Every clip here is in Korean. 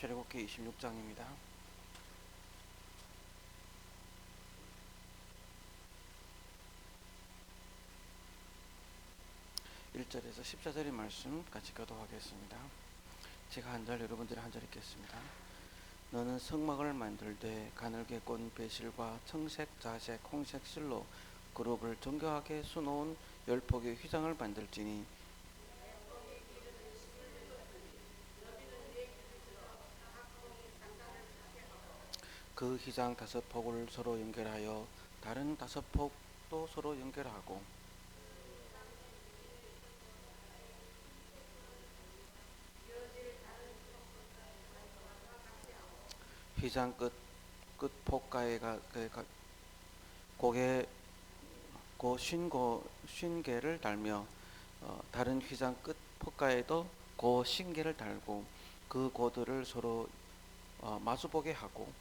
출애굽기 26장입니다. 1절에서 14절의 말씀 같이 교도하겠습니다. 제가 한 절, 여러분들이 한 절 읽겠습니다. 너는 성막을 만들되 가늘게 꼰 배실과 청색, 자색, 홍색 실로 그룹을 정교하게 수놓은 10폭의 휘장을 만들지니 그 휘장 5폭을 서로 연결하여 다른 5폭도 서로 연결하고 휘장 끝 폭가에가 고개 고 쉰개를 달며 다른 휘장 끝 폭가에도 고 쉰개를 달고 그 고들을 서로 마주보게 하고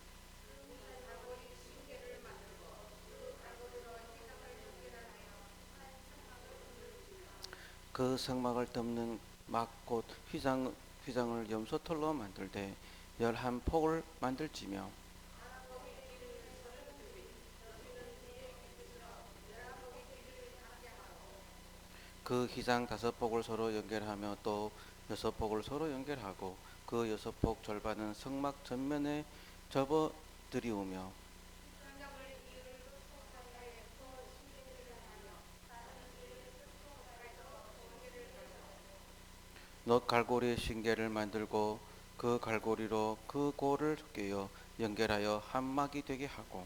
그 성막을 덮는 막 곧 휘장을 염소털로 만들되 11폭을 만들지며 그 휘장 5폭을 서로 연결하며 또 6폭을 서로 연결하고 그 6폭 절반은 성막 전면에 접어들이우며 놋 갈고리의 신계를 만들고 그 갈고리로 그 고를 꿰어 연결하여 한 막이 되게 하고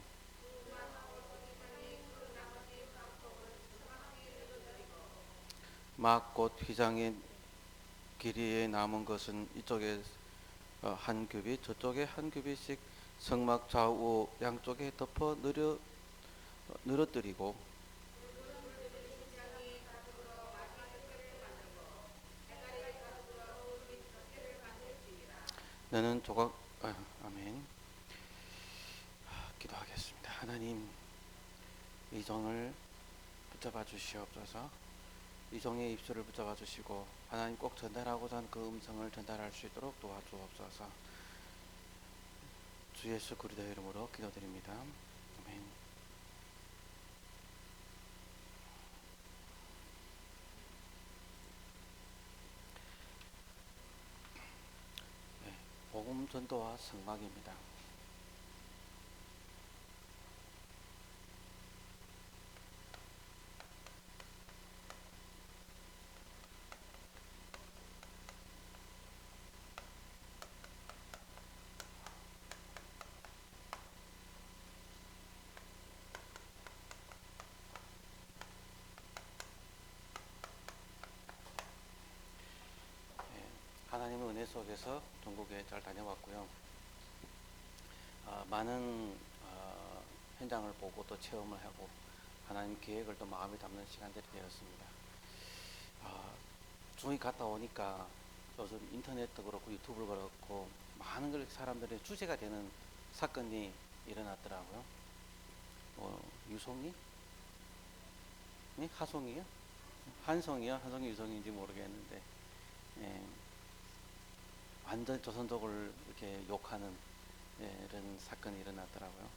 막 곧 휘장의 길이에 남은 것은 이쪽에 한 규빗 저쪽에 한 규빗씩 성막 좌우 양쪽에 덮어 늘어뜨리고 너는 조각 아멘. 기도하겠습니다. 하나님, 이 종을 붙잡아 주시옵소서. 이 종의 입술을 붙잡아 주시고 하나님 꼭 전달하고자 하는 그 음성을 전달할 수 있도록 도와주옵소서. 주 예수 그리스도의 이름으로 기도드립니다. 아멘. 네, 복음 전도와 성막입니다. 하나님의 은혜 속에서 전국에 잘 다녀왔고요. 많은 현장을 보고 또 체험을 하고 하나님 계획을 또 마음에 담는 시간들이 되었습니다. 중이 갔다 오니까 요즘 인터넷도 그렇고 유튜브도 그렇고 많은 걸 사람들의 주제가 되는 사건이 일어났더라고요. 유송이? 네? 하송이요? 한송이요? 한송이 유송인지 모르겠는데 예, 완전 조선족을 이렇게 욕하는 이런 사건이 일어났더라고요.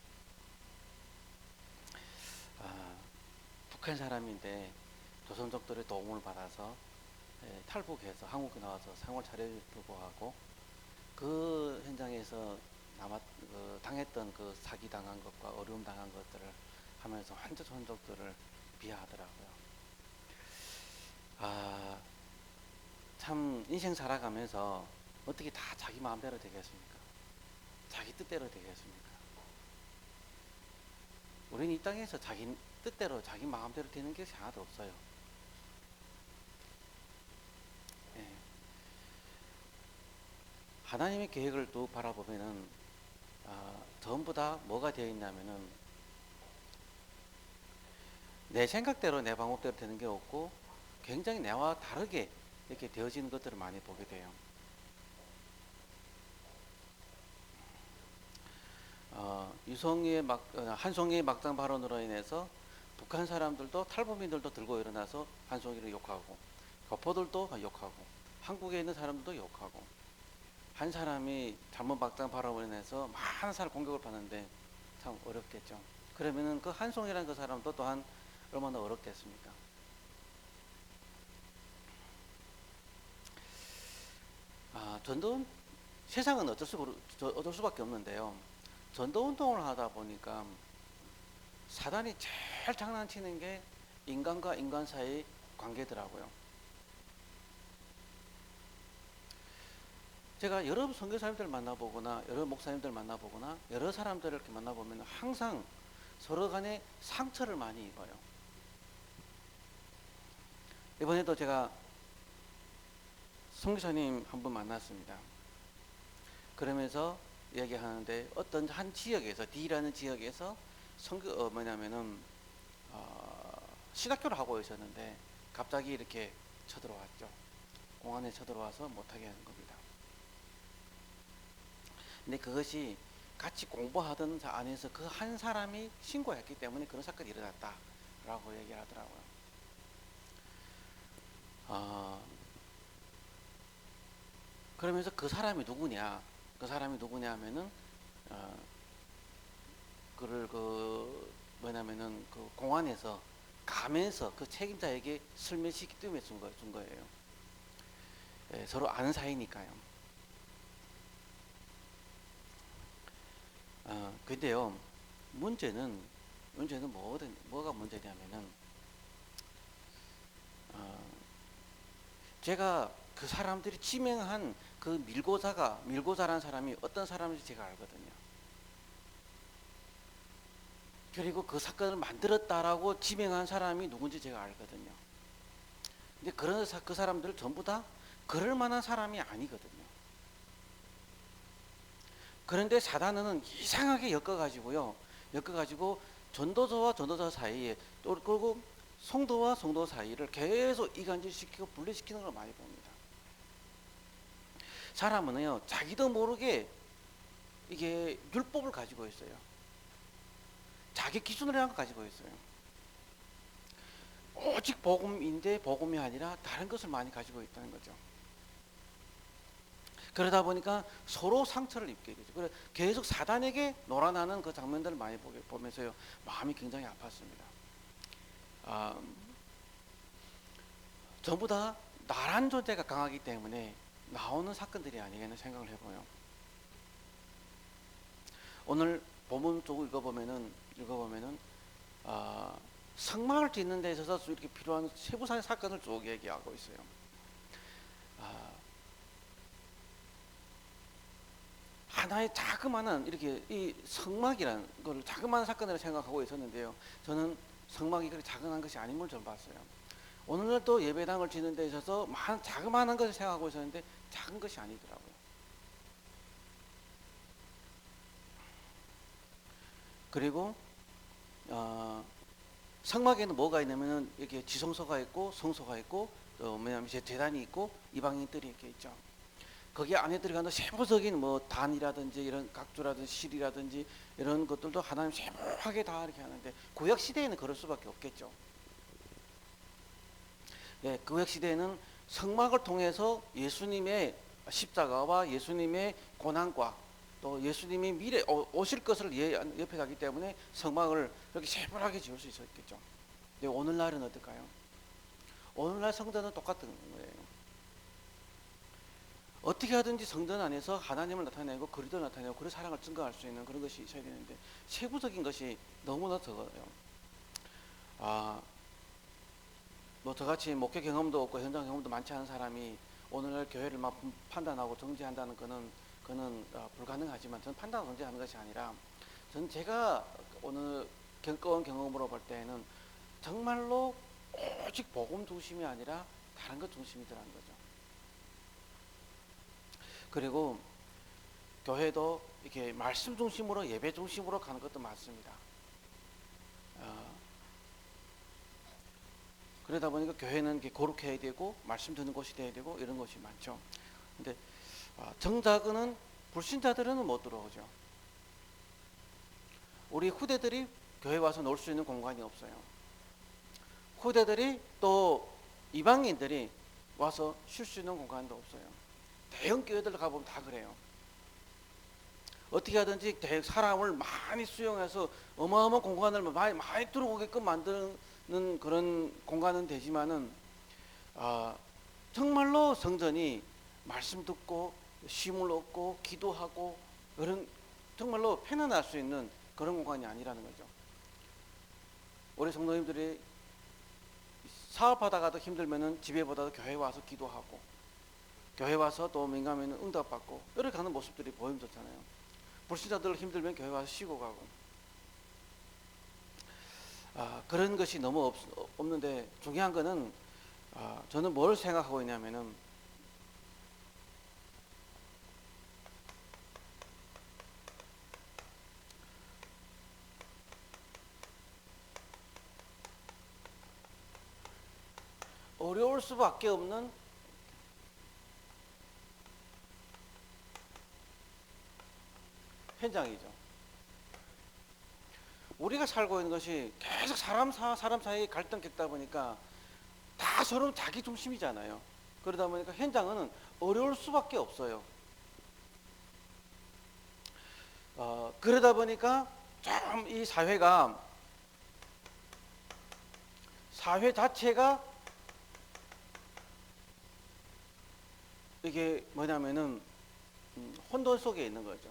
아, 북한 사람인데 조선족들의 도움을 받아서 탈북해서 한국에 나와서 생활 차리려고 하고 그 현장에서 당했던 그 사기 당한 것과 어려움 당한 것들을 하면서 완전 조선족들을 비하하더라고요. 참 인생 살아가면서 어떻게 다 자기 마음대로 되겠습니까? 자기 뜻대로 되겠습니까? 우리는 이 땅에서 자기 뜻대로 자기 마음대로 되는 것이 하나도 없어요. 예. 하나님의 계획을 또 바라보면은 전부 다 뭐가 되어 있냐면은 내 생각대로 내 방법대로 되는 게 없고 굉장히 나와 다르게 이렇게 되어지는 것들을 많이 보게 돼요. 한송이의 막장 발언으로 인해서 북한 사람들도 탈북민들도 들고 일어나서 한송이를 욕하고 거포들도 욕하고 한국에 있는 사람들도 욕하고 한 사람이 잘못 막장 발언을 인해서 많은 사람 공격을 받는데 참 어렵겠죠. 그러면은 그 한송이라는 그 사람도 또한 얼마나 어렵겠습니까? 전도운 세상은 어쩔 수밖에 없는데요. 전도운동을 하다 보니까 사단이 제일 장난치는 게 인간과 인간 사이 관계더라고요. 제가 여러 선교사님들 만나보거나 여러 목사님들 만나보거나 여러 사람들을 이렇게 만나보면 항상 서로 간에 상처를 많이 입어요. 이번에도 제가 선교사님 한 분 만났습니다. 그러면서 이야기하는데 어떤 한 지역에서 D라는 지역에서 신학교를 하고 있었는데 갑자기 이렇게 쳐들어왔죠. 공안에 쳐들어와서 못하게 하는 겁니다. 근데 그것이 같이 공부하던 안에서 그 한 사람이 신고했기 때문에 그런 사건이 일어났다라고 얘기를 하더라고요. 그러면서 그 사람이 누구냐? 그 사람이 누구냐 하면은 그를 그 공안에서 가면서 그 책임자에게 슬며시 뜸에 준 거예요. 예, 서로 아는 사이니까요. 근데요, 문제는 뭐가 문제냐면은, 제가 그 사람들이 지명한 그 밀고자라는 사람이 어떤 사람인지 제가 알거든요. 그리고 그 사건을 만들었다라고 지명한 사람이 누군지 제가 알거든요. 근데 그 사람들 전부 다 그럴 만한 사람이 아니거든요. 그런데 사단은 이상하게 엮어가지고 전도자와 전도자 사이에 또 그리고 성도와 성도 사이를 계속 이간질시키고 분리시키는 걸 많이 봅니다. 사람은요, 자기도 모르게 이게 율법을 가지고 있어요. 자기 기준으로 한 거 가지고 있어요. 오직 복음인데 복음이 아니라 다른 것을 많이 가지고 있다는 거죠. 그러다 보니까 서로 상처를 입게 되죠. 그래서 계속 사단에게 놀아나는 그 장면들을 많이 보면서요, 마음이 굉장히 아팠습니다. 전부 다 나란 존재가 강하기 때문에 나오는 사건들이 아니겠나 생각을 해보요. 오늘 본문 쪽 읽어보면은 성막을 짓는 데 있어서 이렇게 필요한 세부사의 사건을 쭉 얘기하고 있어요. 하나의 자그마한 이렇게 이 성막이라는 걸 자그마한 사건으로 생각하고 있었는데요. 저는 성막이 그렇게 작은 것이 아님을 좀 봤어요. 오늘도 예배당을 짓는 데 있어서 자그마한 것을 생각하고 있었는데 작은 것이 아니더라고요. 그리고 성막에는 뭐가 있냐면은 이렇게 지성소가 있고 성소가 있고 또 뭐냐면 제단이 있고 이방인들이 이렇게 있죠. 거기 안에 들어가는 세부적인 뭐 단이라든지 이런 각주라든지 실이라든지 이런 것들도 하나님 세부하게 다 이렇게 하는데 구약 시대에는 그럴 수밖에 없겠죠. 예, 구약 시대에는 성막을 통해서 예수님의 십자가와 예수님의 고난과 또 예수님이 미래 오실 것을 옆에 가기 때문에 성막을 그렇게 세분하게 지을 수 있었겠죠. 근데 오늘날은 어떨까요? 오늘날 성전은 똑같은 거예요. 어떻게 하든지 성전 안에서 하나님을 나타내고 그리스도를 나타내고 그런 사랑을 증거할 수 있는 그런 것이 있어야 되는데 세부적인 것이 너무나 적어요. 뭐 저같이 목회 경험도 없고 현장 경험도 많지 않은 사람이 오늘날 교회를 막 판단하고 정죄한다는 그는 불가능하지만 저는 판단하고 정죄하는 것이 아니라 저는 제가 오늘 겪어온 경험으로 볼 때는 정말로 오직 복음 중심이 아니라 다른 것 중심이더라는 거죠. 그리고 교회도 이렇게 말씀 중심으로 예배 중심으로 가는 것도 맞습니다. 그러다 보니까 교회는 이렇게 거룩해야 되고 말씀 듣는 곳이 돼야 되고 이런 것이 많죠. 근데 정작은 불신자들은 못 들어오죠. 우리 후대들이 교회 와서 놀 수 있는 공간이 없어요. 후대들이 또 이방인들이 와서 쉴 수 있는 공간도 없어요. 대형 교회들 가보면 다 그래요. 어떻게 하든지 사람을 많이 수용해서 어마어마한 공간을 많이 들어오게끔 만드는 그런 공간은 되지만은 정말로 성전이 말씀 듣고 쉼을 얻고 기도하고 그런 정말로 편안할 수 있는 그런 공간이 아니라는 거죠. 우리 성도님들이 사업하다가도 힘들면은 집에보다도 교회 와서 기도하고 교회 와서 또 민감하면 응답받고 이렇게 가는 모습들이 보임졌잖아요. 불신자들 힘들면 교회 와서 쉬고 가고 그런 것이 너무 없는데 중요한 거는 저는 뭘 생각하고 있냐면은 어려울 수밖에 없는 현장이죠. 우리가 살고 있는 것이 계속 사람 사이에 갈등 겪다 보니까 다 서로 자기 중심이잖아요. 그러다 보니까 현장은 어려울 수밖에 없어요. 그러다 보니까 좀 이 사회 자체가 이게 뭐냐면은 혼돈 속에 있는 거죠.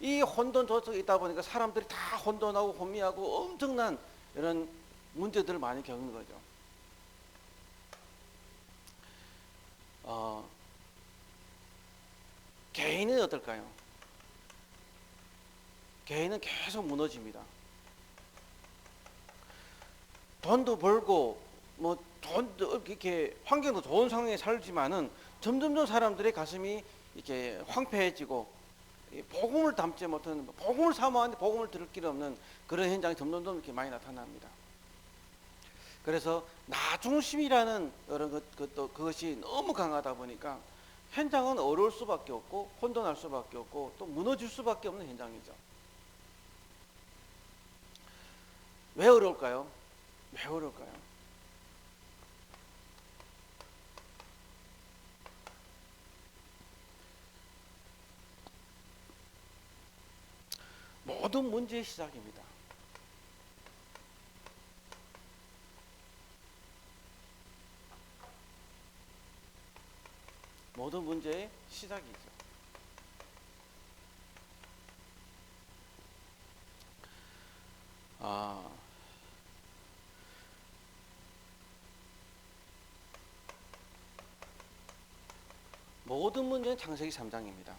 이 혼돈 속에 있다 보니까 사람들이 다 혼돈하고 혼미하고 엄청난 이런 문제들을 많이 겪는 거죠. 개인은 어떨까요? 개인은 계속 무너집니다. 돈도 벌고 뭐 돈도 이렇게 환경도 좋은 상황에 살지만은 점점점 사람들의 가슴이 이렇게 황폐해지고 복음을 담지 못하는, 복음을 사모하는데 복음을 들을 길 없는 그런 현장이 점점점 이렇게 많이 나타납니다. 그래서 나 중심이라는 그런 그것이 너무 강하다 보니까 현장은 어려울 수밖에 없고 혼돈할 수밖에 없고 또 무너질 수밖에 없는 현장이죠. 왜 어려울까요? 왜 어려울까요? 모든 문제의 시작입니다. 모든 문제의 시작이죠. 모든 문제는 창세기 3장입니다.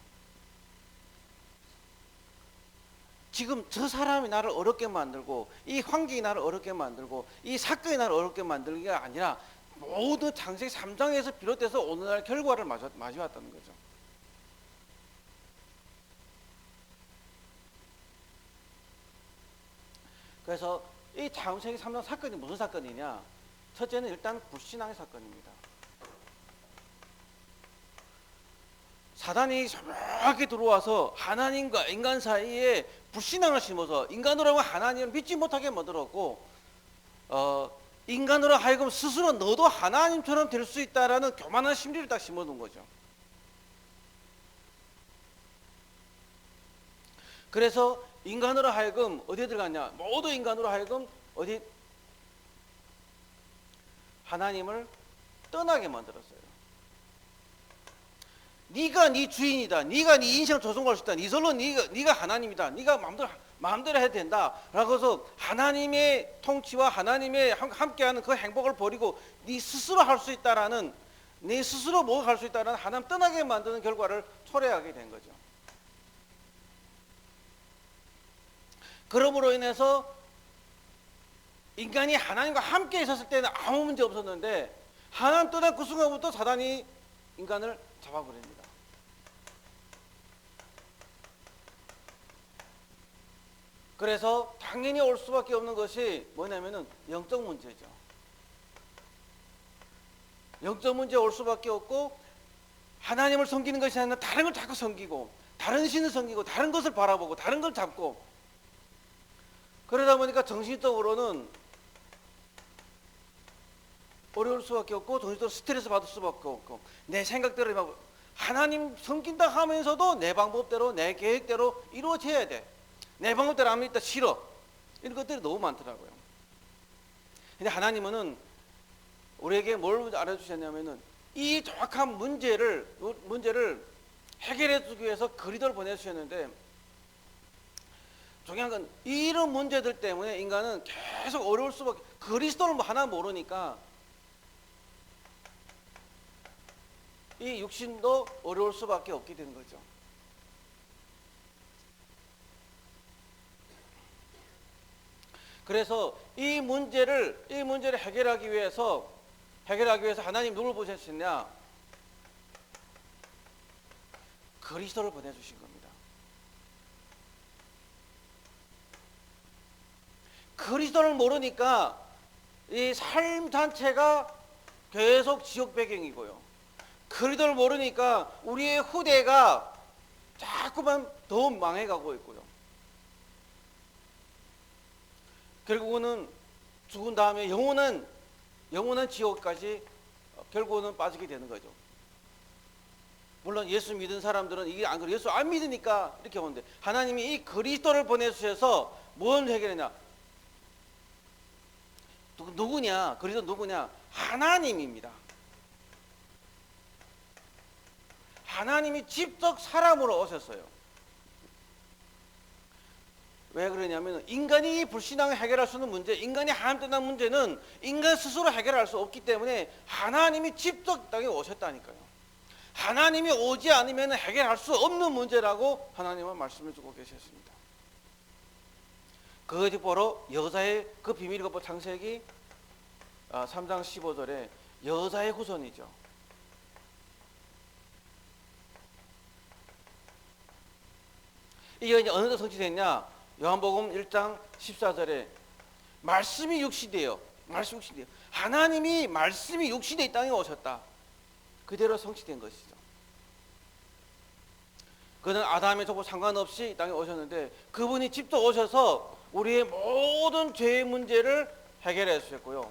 지금 저 사람이 나를 어렵게 만들고 이 환경이 나를 어렵게 만들고 이 사건이 나를 어렵게 만들기가 아니라 모든 창세기 3장에서 비롯돼서 오늘날 결과를 맞이왔다는 거죠. 그래서 이 창세기 3장 사건이 무슨 사건이냐? 첫째는 일단 불신앙의 사건입니다. 사단이 정확히 들어와서 하나님과 인간 사이에 불신앙을 심어서 인간으로 하나님을 믿지 못하게 만들었고 인간으로 하여금 스스로 너도 하나님처럼 될 수 있다라는 교만한 심리를 딱 심어둔 거죠. 그래서 인간으로 하여금 어디에 들어갔냐? 모두 인간으로 하여금 어디 하나님을 떠나게 만들었어요. 네가 네 주인이다. 네가 네 인생을 조종할 수 있다. 네설로 네가 하나님이다. 네가 마음대로 해야 된다. 라고 해서 하나님의 통치와 하나님의 함께하는 그 행복을 버리고 네 스스로 할 수 있다라는 네 스스로 뭐 할 수 있다라는 하나님 떠나게 만드는 결과를 초래하게 된 거죠. 그러므로 인해서 인간이 하나님과 함께 있었을 때는 아무 문제 없었는데 하나님 떠난 그 순간부터 사단이 인간을 잡아버립니다. 그래서 당연히 올 수밖에 없는 것이 뭐냐면은 영적 문제죠. 영적 문제 올 수밖에 없고 하나님을 섬기는 것이 아니라 다른 걸 자꾸 섬기고 다른 신을 섬기고 다른 것을 바라보고 다른 걸 잡고 그러다 보니까 정신적으로는 어려울 수밖에 없고 동시에 스트레스 받을 수밖에 없고 내 생각대로 막 하나님 섬긴다 하면서도 내 방법대로 내 계획대로 이루어져야 돼. 내 방법대로 하면 일단 싫어. 이런 것들이 너무 많더라고요. 근데 하나님은 우리에게 뭘 알려주셨냐면은 이 정확한 문제를 해결해 주기 위해서 그리스도를 보내주셨는데, 중요한 건 이런 문제들 때문에 인간은 계속 어려울 수밖에, 그리스도를 하나 모르니까 이 육신도 어려울 수밖에 없게 되는 거죠. 그래서 이 문제를 해결하기 위해서 하나님 누굴 보내주셨냐? 그리스도를 보내주신 겁니다. 그리스도를 모르니까 이 삶 자체가 계속 지옥 배경이고요. 그리스도를 모르니까 우리의 후대가 자꾸만 더 망해가고 있고요. 결국은 죽은 다음에 영원한 지옥까지 결국은 빠지게 되는 거죠. 물론 예수 믿은 사람들은 이게 안 그래요. 예수 안 믿으니까 이렇게 오는데, 하나님이 이 그리스도를 보내주셔서 뭘 해결했냐? 누구냐? 그리스도 누구냐? 하나님입니다. 하나님이 직접 사람으로 오셨어요. 왜 그러냐면 인간이 불신앙을 해결할 수 있는 문제, 인간이 하나님 떠난 문제는 인간 스스로 해결할 수 없기 때문에 하나님이 직접 땅에 오셨다니까요. 하나님이 오지 않으면 해결할 수 없는 문제라고 하나님은 말씀을 주고 계셨습니다. 그것이 바로 여자의 그 비밀이 그 창세기 3장 15절에 여자의 후손이죠. 이게 이제 어느 때 성취됐냐? 요한복음 1장 14절에 말씀이 육신이에요. 하나님이 말씀이 육신의 이 땅에 오셨다. 그대로 성취된 것이죠. 그는 아담의 족보 상관없이 이 땅에 오셨는데, 그분이 직접 오셔서 우리의 모든 죄의 문제를 해결해 주셨고요.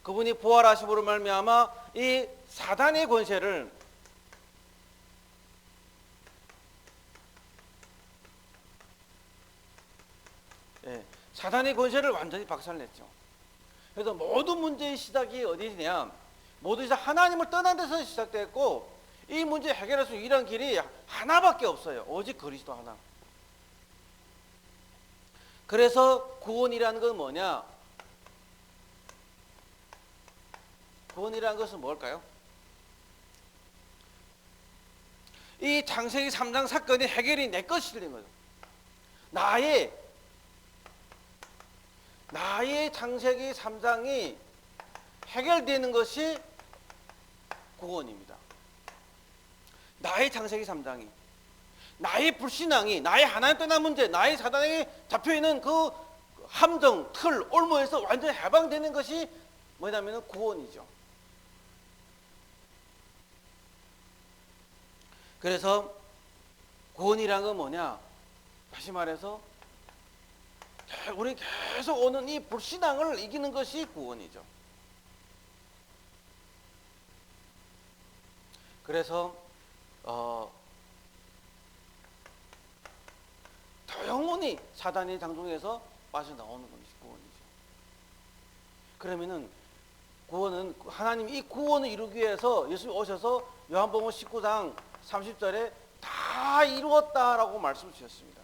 그분이 부활하심으로 말미암아 이 사단의 권세를 완전히 박살냈죠. 그래서 모든 문제의 시작이 어디냐? 모든 시작 하나님을 떠난 데서 시작됐고, 이 문제 해결할 수 있는 유일한 길이 하나밖에 없어요. 오직 그리스도 하나. 그래서 구원이라는 건 뭐냐? 구원이라는 것은 뭘까요? 이 창세기 3장 사건의 해결이 내 것이 된 거죠. 나의 창세기 3장이 해결되는 것이 구원입니다. 나의 창세기 3장이, 나의 불신앙이, 나의 하나님 떠난 문제, 나의 사단에게 잡혀있는 그 함정, 틀, 올무에서 완전히 해방되는 것이 뭐냐면 구원이죠. 그래서 구원이란 건 뭐냐? 다시 말해서 우리 계속 오는 이 불신앙을 이기는 것이 구원이죠. 그래서 영원히 사단의 장중에서 빠져나오는 것이 구원이죠. 그러면은 구원은, 하나님이 이 구원을 이루기 위해서 예수님이 오셔서 요한복음 19장 30절에 다 이루었다라고 말씀 주셨습니다.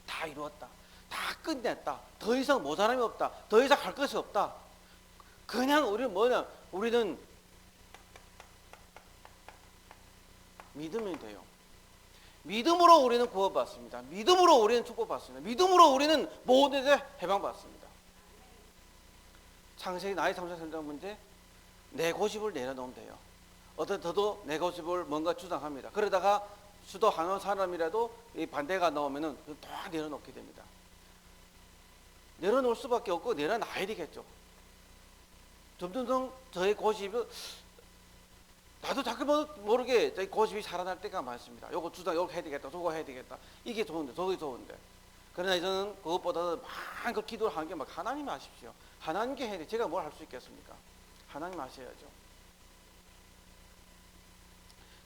다 이루었다. 다 끝냈다. 더 이상 모자람이 없다. 더 이상 할 것이 없다. 그냥 우리는 뭐냐? 우리는 믿으면 돼요. 믿음으로 우리는 구원받습니다. 믿음으로 우리는 축복받습니다. 믿음으로 우리는 모든 데 해방받습니다. 창세기 나의 창세기 문제, 내 고집을 내려놓으면 돼요. 어떤 저도 내 고집을 뭔가 주장합니다. 그러다가 수도하는 사람이라도 이 반대가 나오면은 다 내려놓게 됩니다. 내려놓을 수밖에 없고 내려놔야 되겠죠. 점점 저의 고집이, 나도 자꾸 모르게 저희 고집이 살아날 때가 많습니다. 요거 주장, 요거 해야 되겠다, 저거 해야 되겠다. 이게 좋은데, 저게 좋은데. 그러나 저는 그것보다도 많은 그 기도를 하는 게 막 하나님이 하십시오. 하나님께 해야 돼. 제가 뭘 할 수 있겠습니까? 하나님 하셔야죠.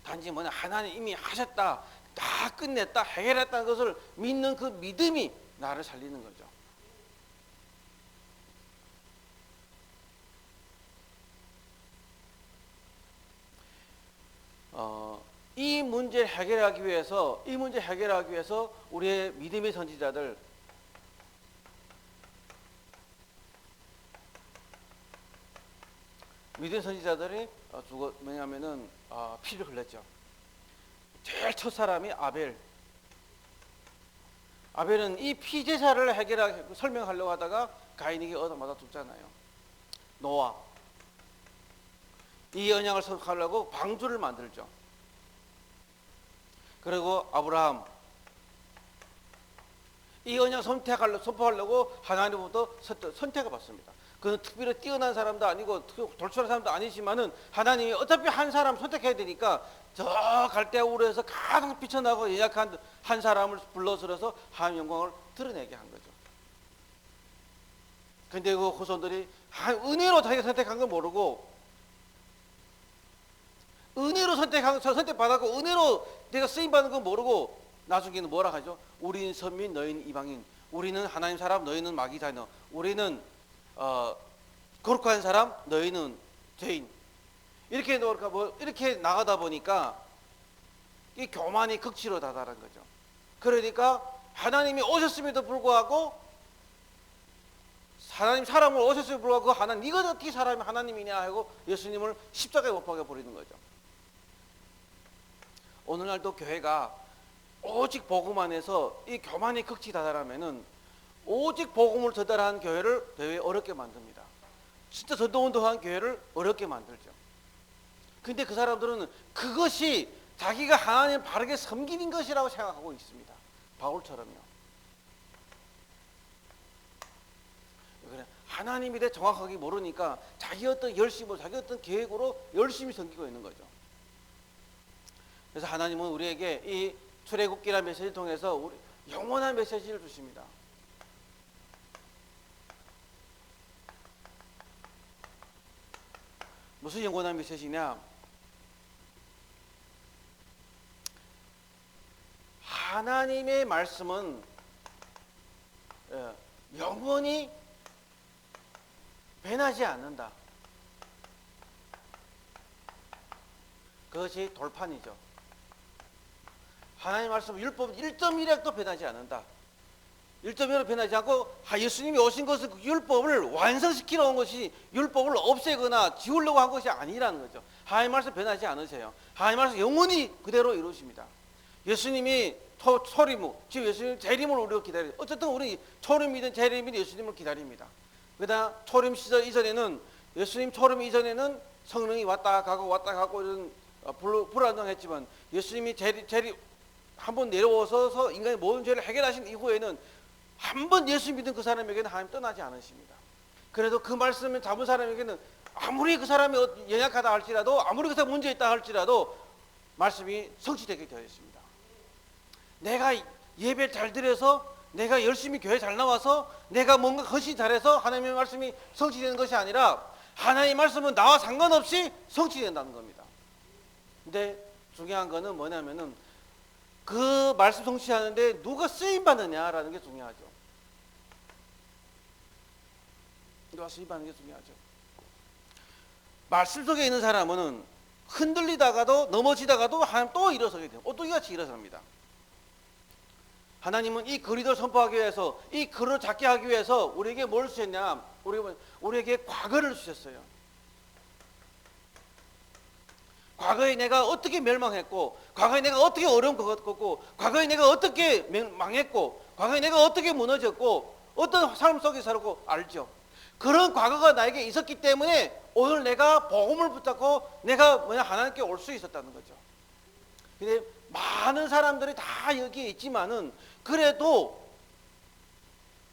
단지 뭐냐, 하나님 이미 하셨다, 다 끝냈다, 해결했다는 것을 믿는 그 믿음이 나를 살리는 거죠. 이 문제를 해결하기 위해서 우리의 믿음의 선지자들, 믿음의 선지자들이 뭐냐면은 피를 흘렸죠. 제일 첫 사람이 아벨은 이 피제사를 설명하려고 하다가 가인에게 얻어맞아 죽잖아요. 노아, 이 언약을 선포하려고 방주를 만들죠. 그리고 아브라함, 이 언약 선포하려고 하나님부터 선택을 받습니다. 그는 특별히 뛰어난 사람도 아니고 돌출한 사람도 아니지만은 하나님이 어차피 한 사람 선택해야 되니까 저 갈대우르에서 가장 비쳐나고 연약한 한 사람을 불러들여서 하나님의 영광을 드러내게 한 거죠. 근데 그 후손들이 은혜로 자기가 선택한 걸 모르고, 은혜로 선택받았고 은혜로 내가 쓰임받는 걸 모르고 나중에는 뭐라 하죠? 우리는 선민, 너희는 이방인. 우리는 하나님 사람, 너희는 마귀 자녀. 우리는 거룩한 사람, 너희는 죄인. 이렇게 나가다 보니까 이 교만이 극치로 다다른 거죠. 그러니까 하나님이 오셨음에도 불구하고, 하나님 사람을 오셨음에도 불구하고 하나님, 네가 어떻게 사람이 하나님이냐 하고 예수님을 십자가에 못 박아 버리는 거죠. 오늘날도 교회가 오직 복음 안에서 이 교만이 극치 다다르면은 오직 복음을 전달하는 교회를 되게 어렵게 만듭니다. 진짜 전도운동하는 교회를 어렵게 만들죠. 근데 그 사람들은 그것이 자기가 하나님을 바르게 섬기는 것이라고 생각하고 있습니다. 바울처럼요. 하나님에 대해 정확하게 모르니까 자기 어떤 열심으로, 자기 어떤 계획으로 열심히 섬기고 있는 거죠. 그래서 하나님은 우리에게 이 출애굽기라는 메시지를 통해서 우리 영원한 메시지를 주십니다. 무슨 영원한 메시지냐? 하나님의 말씀은 영원히 변하지 않는다. 그것이 돌판이죠. 하나님의 말씀, 율법 1.1핵도 변하지 않는다. 1.1핵도 변하지 않고 예수님이 오신 것은 그 율법을 완성시키러 온 것이 율법을 없애거나 지우려고 한 것이 아니라는 거죠. 하나님의 말씀 변하지 않으세요. 하나님의 말씀 영원히 그대로 이루십니다. 예수님이 초림, 지금 예수님 재림을 우리가 기다려요. 어쨌든 우리 초림이든 재림이든 예수님을 기다립니다. 그러나 초림 시절 이전에는, 예수님 초림 이전에는 성령이 왔다 가고 이런 불안정했지만, 예수님이 재림 한번 내려오셔서 인간의 모든 죄를 해결하신 이후에는 한 번 예수 믿은 그 사람에게는 하나님 떠나지 않으십니다. 그래도 그 말씀을 잡은 사람에게는 아무리 그 사람이 연약하다 할지라도, 아무리 그 사람이 문제 있다 할지라도 말씀이 성취되게 되어 있습니다. 내가 예배 잘 드려서, 내가 열심히 교회 잘 나와서, 내가 뭔가 헌신 잘해서 하나님의 말씀이 성취되는 것이 아니라 하나님의 말씀은 나와 상관없이 성취된다는 겁니다. 근데 중요한 거는 뭐냐면은 그 말씀 성취하는데 누가 쓰임받느냐라는 게 중요하죠. 누가 쓰임받는 게 중요하죠. 말씀 속에 있는 사람은 흔들리다가도 넘어지다가도 하나님 또 일어서게 돼요. 오뚜기같이 일어섭니다. 하나님은 이 거리를 선포하기 위해서, 이 거리를 잡게 하기 위해서 우리에게 뭘 주셨냐? 우리에게 과거를 주셨어요. 과거에 내가 어떻게 멸망했고, 과거에 내가 어떻게 어려움 겪었고, 과거에 내가 어떻게 망했고, 과거에 내가 어떻게 무너졌고, 어떤 삶 속에 살았고 알죠. 그런 과거가 나에게 있었기 때문에 오늘 내가 복음을 붙잡고 내가 하나님께 올 수 있었다는 거죠. 근데 많은 사람들이 다 여기에 있지만은, 그래도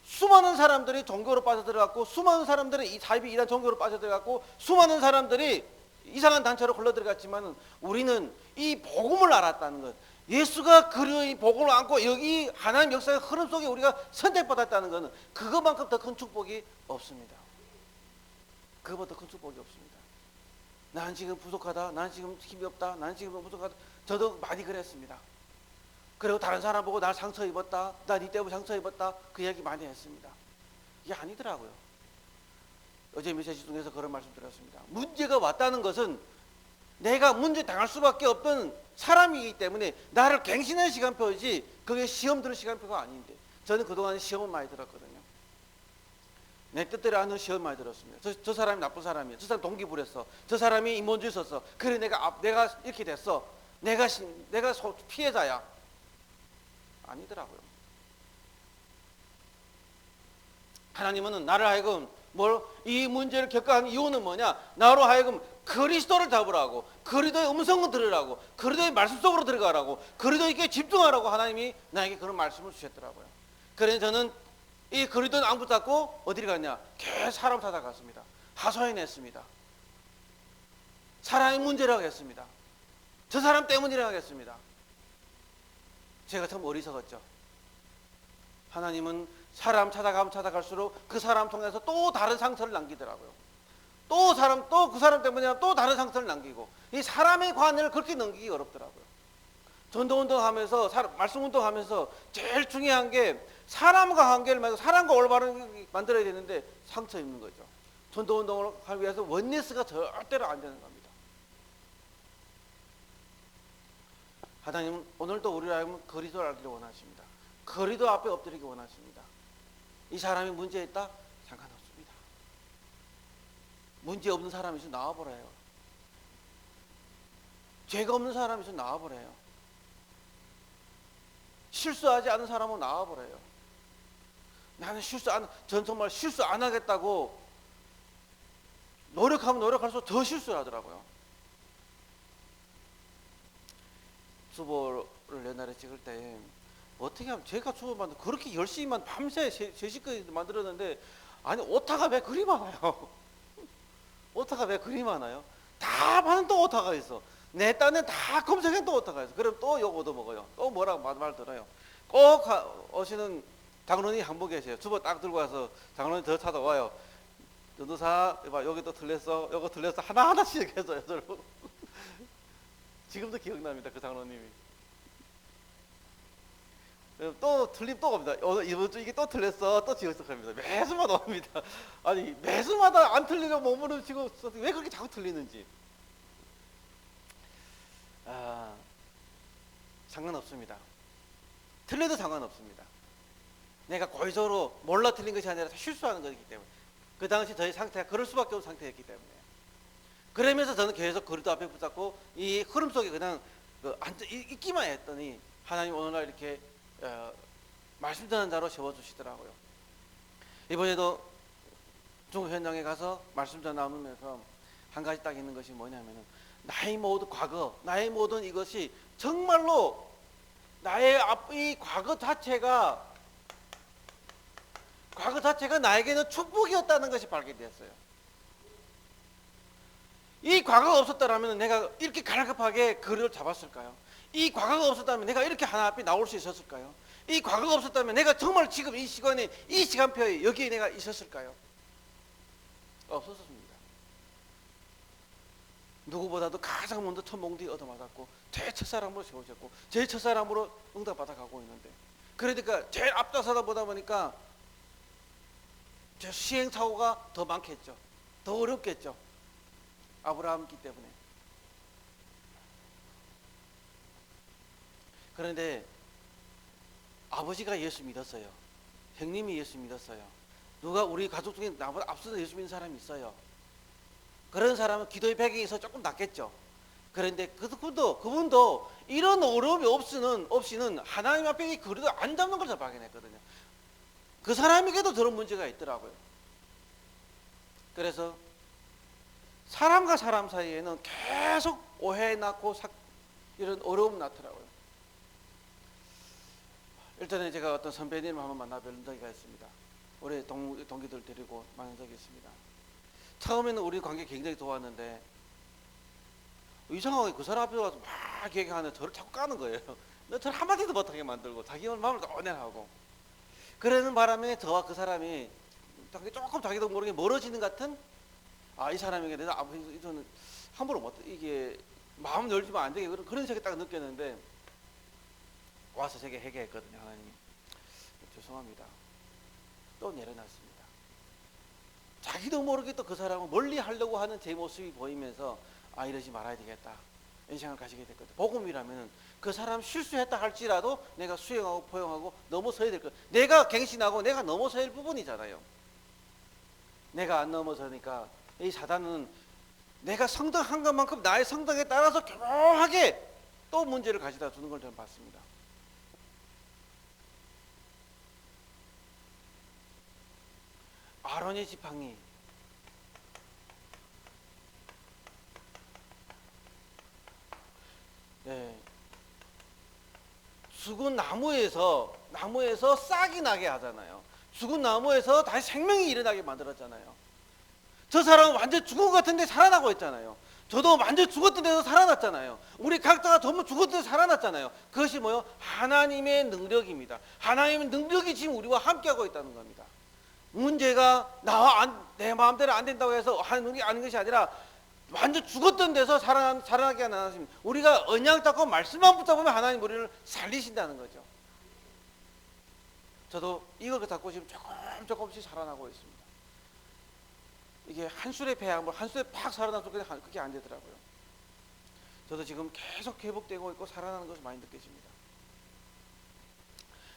수많은 사람들이 종교로 빠져들어갔고, 수많은 사람들이 이 사이비 이란 종교로 빠져들어갔고, 수많은 사람들이 이상한 단체로 흘러들어갔지만은 우리는 이 복음을 알았다는 것, 예수가 그리스도의 복음을 안고 여기 하나님 역사의 흐름 속에 우리가 선택받았다는 것은 그것만큼 더 큰 축복이 없습니다. 그것보다 더 큰 축복이 없습니다. 나는 지금 부족하다, 나는 지금 힘이 없다, 나는 지금 부족하다. 저도 많이 그랬습니다. 그리고 다른 사람 보고 나 상처 입었다, 나 니 때문에 상처 입었다, 그 얘기 많이 했습니다. 이게 아니더라고요. 어제 메시지 중에서 그런 말씀 드렸습니다. 문제가 왔다는 것은 내가 문제 당할 수밖에 없던 사람이기 때문에 나를 갱신하는 시간표이지 그게 시험 들을 시간표가 아닌데, 저는 그동안 시험을 많이 들었거든요. 내 뜻대로 하는 시험 많이 들었습니다. 저 사람이 나쁜 사람이야, 저 사람 동기 부렸어, 저 사람이 인본주의 썼어, 그래 내가 이렇게 됐어, 내가 피해자야. 아니더라고요. 하나님은 나를 하여금 이 문제를 겪어간 이유는 뭐냐? 나로 하여금 그리스도를 잡으라고, 그리스도의 음성을 들으라고, 그리스도의 말씀 속으로 들어가라고, 그리스도에게 집중하라고 하나님이 나에게 그런 말씀을 주셨더라고요. 그래서 저는 이 그리스도는 안 붙잡고 어디를 갔냐? 계속 사람 찾아갔습니다. 하소연했습니다. 사람의 문제라고 했습니다. 저 사람 때문이라고 하겠습니다. 제가 참 어리석었죠. 하나님은 사람 찾아가면 찾아갈수록 그 사람 통해서 또 다른 상처를 남기더라고요. 또 그 사람 때문에 또 다른 상처를 남기고, 이 사람의 관을 그렇게 넘기기 어렵더라고요. 전도운동하면서, 말씀운동하면서 제일 중요한 게 사람과 관계를 맺고 사람과 올바른 만들어야 되는데 상처 입는 거죠. 전도운동을 하기 위해서 원리스가 절대로 안 되는 겁니다. 하나님은 오늘도 우리를 알면 그리스도를 알기를 원하십니다. 그리스도 앞에 엎드리기 원하십니다. 이 사람이 문제 있다? 상관없습니다. 문제 없는 사람이 있으면 나와버려요. 죄가 없는 사람이 있으면 나와버려요. 실수하지 않은 사람은 나와버려요. 나는 전 정말 실수 안 하겠다고 노력하면 노력할수록 더 실수를 하더라고요. 주보를 옛날에 찍을 때 어떻게 하면 제가 주보 만들 그렇게 열심히만 밤새 3시까지 만들었는데, 아니 오타가 왜 그리 많아요? 오타가 왜 그리 많아요? 다 봐는 또 오타가 있어. 내 딴에 다 검색해도 또 오타가 있어. 그럼 또 욕 얻어먹어요. 또 뭐라고 말 들어요. 꼭 오시는 장로님 한 분 계세요. 주보 딱 들고 와서 장로님 더 찾아와요. 전도사 여기 또 틀렸어, 요거 틀렸어, 하나하나씩 해줘요. 지금도 기억납니다. 그 장로님이. 또 틀림 또 옵니다. 이번 주 이게 또 틀렸어, 또 지역석합니다. 매수마다 옵니다. 아니 매수마다 안 틀리면 몸으로 지금 왜 그렇게 자꾸 틀리는지. 상관없습니다. 틀려도 상관없습니다. 내가 고의적으로 몰라 틀린 것이 아니라 실수하는 것이기 때문에, 그 당시 저희 상태가 그럴 수밖에 없는 상태였기 때문에, 그러면서 저는 계속 그리스도 앞에 붙잡고 이 흐름 속에 그냥 있기만 했더니 하나님 오늘날 이렇게 말씀 전하는 자로 세워주시더라고요. 이번에도 중국 현장에 가서 말씀 전 나누면서 한 가지 딱 있는 것이 뭐냐면은, 나의 모든 과거, 나의 모든 이것이 정말로 나의 이 과거 자체가 나에게는 축복이었다는 것이 발견되었어요. 이 과거가 없었다면 내가 이렇게 갈급하게 그를 잡았을까요? 이 과거가 없었다면 내가 이렇게 하나 앞에 나올 수 있었을까요? 이 과거가 없었다면 내가 정말 지금 이 시간에, 이 시간표에 여기에 내가 있었을까요? 없었습니다. 누구보다도 가장 먼저 천봉뒤 얻어맞았고 제 첫사랑으로 세워졌고 제 첫사랑으로 응답받아 가고 있는데, 그러니까 제일 앞장서다 보다 보니까 제 시행착오가 더 많겠죠. 더 어렵겠죠. 아브라함이기 때문에. 그런데 아버지가 예수 믿었어요. 형님이 예수 믿었어요. 누가 우리 가족 중에 나보다 앞서서 예수 믿는 사람이 있어요. 그런 사람은 기도의 배경에서 조금 낫겠죠. 그런데 그분도 이런 어려움이 없이는 하나님 앞에 그래도 안 잡는 걸 발견했거든요. 그 사람에게도 저런 문제가 있더라고요. 그래서 사람과 사람 사이에는 계속 오해 낳고 이런 어려움 낳더라고요. 일전에 제가 어떤 선배님을 한번 만나뵌 적이 있습니다. 우리 동기들 데리고 만난 적이 있습니다. 처음에는 우리 관계 굉장히 좋았는데 이상하게 그 사람 앞에 와서 막 얘기하는데 저를 자꾸 까는 거예요. 너처럼 한마디도 못하게 만들고 자기 마음을 온연하고 그러는 바람에 저와 그 사람이 조금 자기도 모르게 멀어지는 같은 이 사람에게 내가 저는 함부로 못 이게 마음 열지면 안 되게 그런 생각이 딱 느꼈는데 와서 제게 회개했거든요. 하나님 죄송합니다. 또 내려놨습니다. 자기도 모르게 또 그 사람을 멀리 하려고 하는 제 모습이 보이면서 이러지 말아야 되겠다 이런 생각을 가지게 됐거든요. 복음이라면 그 사람 실수했다 할지라도 내가 수용하고 포용하고 넘어서야 될 것. 내가 갱신하고 내가 넘어서야 할 부분이잖아요. 내가 안 넘어서니까 이 사단은 내가 성장한 것만큼 나의 성장에 따라서 교묘하게 또 문제를 가져다 주는 걸 저는 봤습니다. 아론의 지팡이 죽은 나무에서 싹이 나게 하잖아요. 죽은 나무에서 다시 생명이 일어나게 만들었잖아요. 저 사람은 완전 죽은 것 같은데 살아나고 있잖아요. 저도 완전 죽었던 데서 살아났잖아요. 우리 각자가 전부 죽었던 데서 살아났잖아요. 그것이 뭐요? 하나님의 능력입니다. 하나님의 능력이 지금 우리와 함께하고 있다는 겁니다. 문제가 내 마음대로 안 된다고 해서 하는 게 아닌 것이 아니라 완전 죽었던 데서 살아나게 하는 하나님. 우리가 언약 잡고 말씀만 붙잡으면 하나님 우리를 살리신다는 거죠. 저도 이걸 잡고 지금 조금씩 살아나고 있습니다. 이게 한 술에 배양물 한 술에 팍 살아나서 그게 안 되더라고요. 저도 지금 계속 회복되고 있고 살아나는 것을 많이 느껴집니다.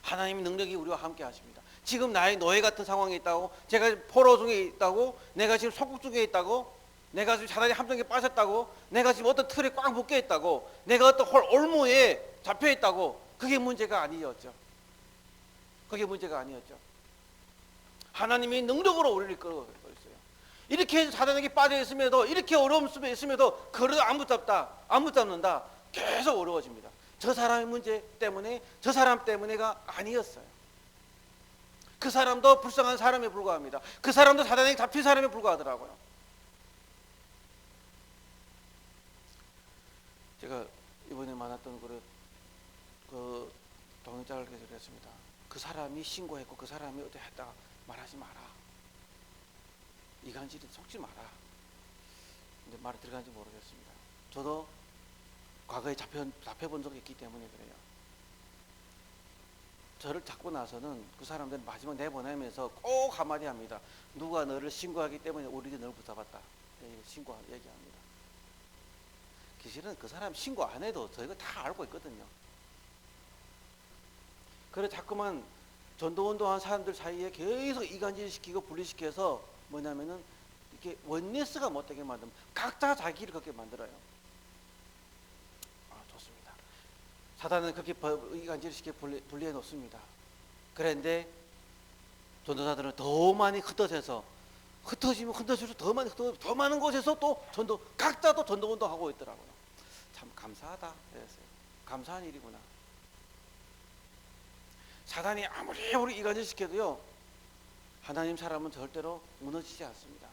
하나님의 능력이 우리와 함께 하십니다. 지금 나의 노예 같은 상황에 있다고, 제가 포로 중에 있다고, 내가 지금 속국 중에 있다고, 내가 지금 사단의 함정에 빠졌다고, 내가 지금 어떤 틀에 꽉 묶여 있다고, 내가 어떤 올무에 잡혀 있다고, 그게 문제가 아니었죠. 그게 문제가 아니었죠. 하나님의 능력으로 우리를 끌어가고 있어요. 이렇게 사단에게 빠져 있음에도, 이렇게 어려움 속에 있음에도 그래도 안 붙잡는다. 계속 어려워집니다. 저 사람의 문제 때문에, 저 사람 때문에가 아니었어요. 그 사람도 불쌍한 사람에 불과합니다. 그 사람도 사단에게 잡힌 사람에 불과하더라고요. 제가 이번에 만났던 그 동역자를 그랬습니다. 그 사람이 신고했고 그 사람이 어떻게 했다 말하지 마라. 이간질에 속지 마라. 근데 말이 들어간지 모르겠습니다. 저도 과거에 잡혀본 적이 있기 때문에 그래요. 저를 잡고 나서는 그 사람들은 마지막 내보내면서 꼭 한마디 합니다. 누가 너를 신고하기 때문에 우리가 너를 붙잡았다. 얘기합니다. 사실은 그 사람 신고 안 해도 저희가 다 알고 있거든요. 그래 자꾸만 전도운동한 사람들 사이에 계속 이간질시키고 분리시켜서 뭐냐면은 이렇게 원네스가 못되게 만들면 각자 자기를 그렇게 만들어요. 좋습니다. 사단은 그렇게 이간질시켜 분리해 놓습니다. 그런데 전도사들은 더 많이 흩어져서 더 많은 곳에서 또 각자 또 전도운동하고 있더라고요. 참 감사하다 그랬어요. 감사한 일이구나. 사단이 아무리 우리 이간질시켜도요, 하나님 사람은 절대로 무너지지 않습니다.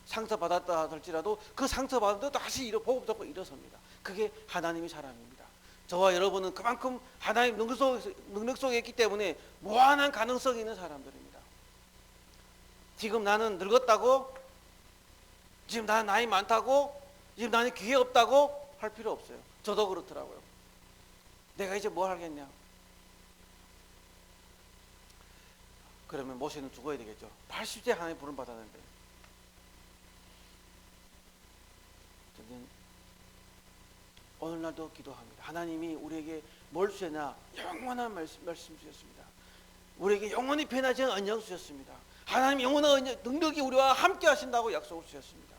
상처받았다 할지라도 그 상처받은 데 다시 복음 잡고 일어섭니다. 그게 하나님의 사람입니다. 저와 여러분은 그만큼 하나님 능력 속에 있기 때문에 무한한 가능성이 있는 사람들입니다. 지금 나는 늙었다고, 지금 나는 나이 많다고, 지금 나는 기회 없다고 할 필요 없어요. 저도 그렇더라고요. 내가 이제 뭐 하겠냐. 그러면 모세는 죽어야 되겠죠. 80세 하나님 부름 받았는데. 저는 오늘날도 기도합니다. 하나님이 우리에게 뭘 주셨냐? 영원한 말씀 주셨습니다. 우리에게 영원히 변하지 않은 언약 주셨습니다. 하나님 영원한 능력이 우리와 함께 하신다고 약속을 주셨습니다.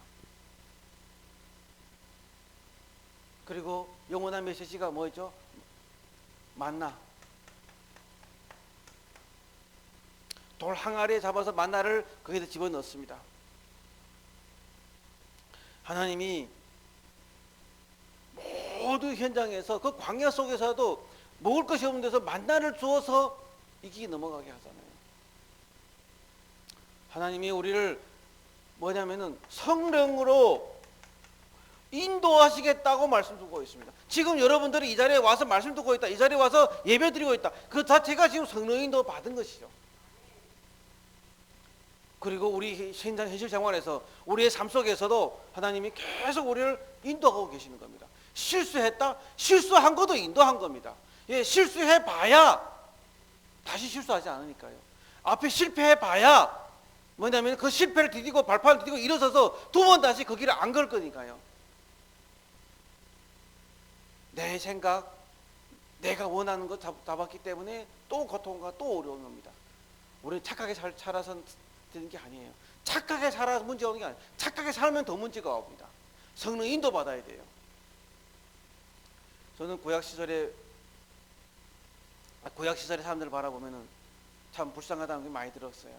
그리고 영원한 메시지가 뭐였죠? 만나. 돌 항아리에 잡아서 만나를 거기다 집어넣습니다. 하나님이 모든 현장에서 그 광야 속에서도 먹을 것이 없는 데서 만나를 주어서 이기게 넘어가게 하잖아요. 하나님이 우리를 뭐냐면은 성령으로 인도하시겠다고 말씀 듣고 있습니다. 지금 여러분들이 이 자리에 와서 말씀 듣고 있다, 이 자리에 와서 예배 드리고 있다, 그 자체가 지금 성령 인도 받은 것이죠. 그리고 우리 현실 생활에서 우리의 삶 속에서도 하나님이 계속 우리를 인도하고 계시는 겁니다. 실수했다, 실수한 것도 인도한 겁니다. 예, 실수해봐야 다시 실수하지 않으니까요. 앞에 실패해봐야 뭐냐면 그 실패를 디디고 발판을 디디고 일어서서 두 번 다시 그 길을 안 걸 거니까요. 내 생각, 내가 원하는 것 잡았기 때문에 또 고통과 또 어려운 겁니다. 우리는 착하게 살아서 되는 게 아니에요. 착하게 살아서 문제가 오는 게 아니에요. 착하게 살면 더 문제가 옵니다. 성령 인도 받아야 돼요. 저는 구약 시절에 사람들을 바라보면은 참 불쌍하다는 게 많이 들었어요.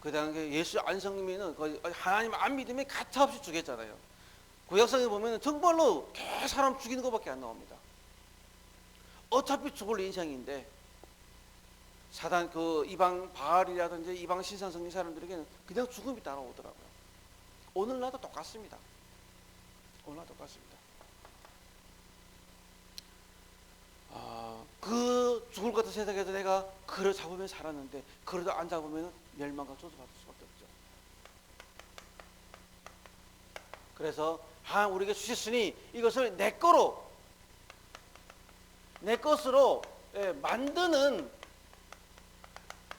그 다음에 예수 안 성리면은 하나님 안 믿으면 가차없이 죽였잖아요. 구약성에 보면은 정말로 계속 사람 죽이는 것밖에 안 나옵니다. 어차피 죽을 인생인데 사단 그 이방 바알이라든지 이방 신상 성리 사람들에게는 그냥 죽음이 따라오더라고요. 오늘날도 똑같습니다. 오늘날도 똑같습니다. 그 죽을 것 같은 세상에서 내가 그를 잡으면 살았는데 그를 안 잡으면 멸망과 저주받을 수밖에 없죠. 그래서 우리에게 주셨으니 이것을 내 것으로 만드는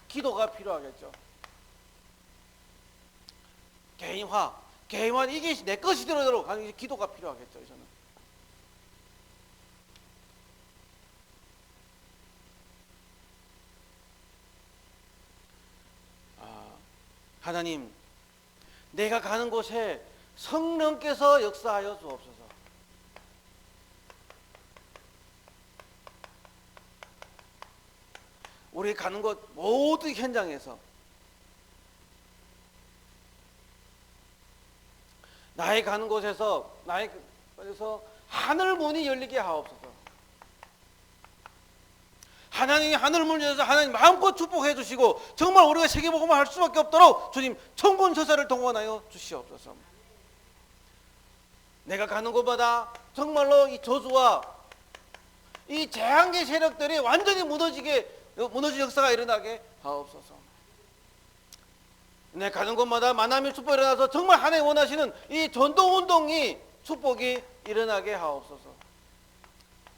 기도가 필요하겠죠. 개인화 이게 내 것이 되도록 하는 기도가 필요하겠죠. 저는 하나님, 내가 가는 곳에 성령께서 역사하여 주옵소서. 우리 가는 곳 모두 현장에서 나의 가는 곳에서 하늘 문이 열리게 하옵소서. 하나님이 하늘 문을 열어서 하나님 마음껏 축복해 주시고 정말 우리가 세계복음을 할 수밖에 없도록 주님 천군천사를 동원하여 주시옵소서. 내가 가는 곳마다 정말로 이 저주와 이 재앙의 세력들이 완전히 무너질 역사가 일어나게 하옵소서. 내가 가는 곳마다 만남의 축복이 일어나서 정말 하나님 원하시는 이 전도운동이 축복이 일어나게 하옵소서.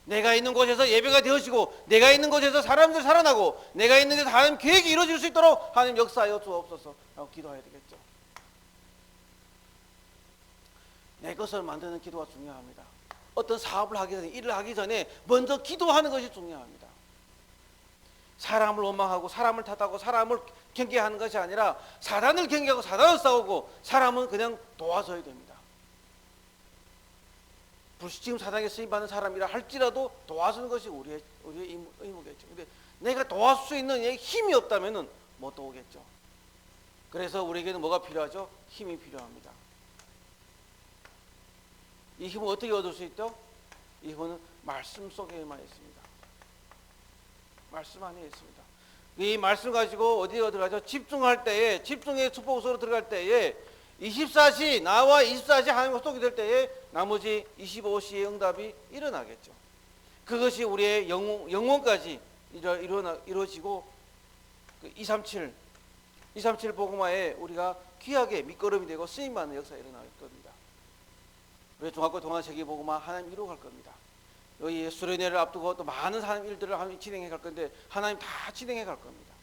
내가 있는 곳에서 예배가 되어지고 내가 있는 곳에서 사람들 살아나고 내가 있는 곳에서 하나님 계획이 이루어질 수 있도록 하나님 역사하여 주옵소서 라고 기도해야 되겠죠. 내 것을 만드는 기도가 중요합니다. 어떤 사업을 하기 전에 일을 하기 전에 먼저 기도하는 것이 중요합니다. 사람을 원망하고 사람을 탓하고 사람을 경계하는 것이 아니라 사단을 경계하고 사단을 싸우고 사람은 그냥 도와줘야 됩니다. 지금 사단에게 쓰임받는 사람이라 할지라도 도와주는 것이 우리의 의무겠죠. 근데 내가 도와줄 수 있는 힘이 없다면 못 도우겠죠. 그래서 우리에게는 뭐가 필요하죠? 힘이 필요합니다. 이 힘을 어떻게 얻을 수 있죠? 이 힘은 말씀 속에만 있습니다. 말씀 안에 있습니다. 이 말씀 가지고 어디에 들어가죠? 집중할 때에, 집중의 축복 속으로 들어갈 때에 24시 나와 24시 하나님과 속이 될 때에 나머지 25시의 응답이 일어나겠죠. 그것이 우리의 영혼까지 이루어지고 237 복음화에 우리가 귀하게 밑거름이 되고 쓰임받는 역사가 일어날 겁니다. 우리 종합과 동아세계 복음화 하나님 이루어갈 겁니다. 여기 수련회를 앞두고 또 많은 하나님 일들을 하나님 진행해 갈 건데 하나님 다 진행해 갈 겁니다.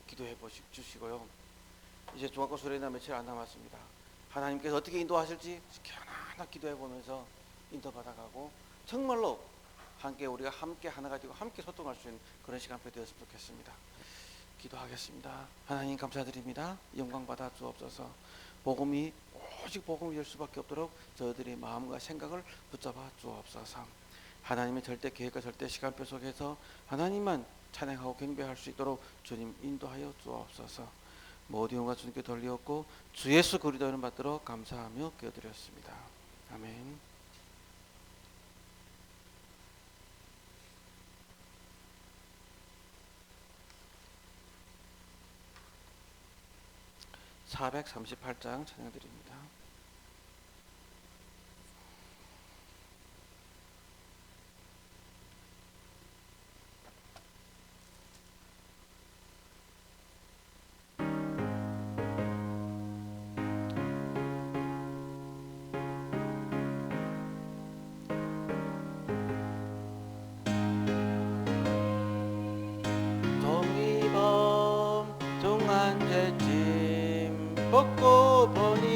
기도해 주시고요. 이제 종합과 수련회 며칠 안 남았습니다. 하나님께서 어떻게 인도하실지 하나하나 기도해 보면서 인도받아가고 정말로 우리가 함께 하나가 되고 함께 소통할 수 있는 그런 시간표 되었으면 좋겠습니다. 기도하겠습니다. 하나님 감사드립니다. 영광 받아 주옵소서. 오직 복음이 될 수밖에 없도록 저희들의 마음과 생각을 붙잡아 주옵소서. 하나님의 절대 계획과 절대 시간표 속에서 하나님만 찬양하고 경배할 수 있도록 주님 인도하여 주옵소서. 모든 영광 주님께 돌리었고 주 예수 그리스도 이름 받도록 감사하며 기도드렸습니다. 아멘. 438장 찬양드립니다. 동이범 중한제짐 벗고 보니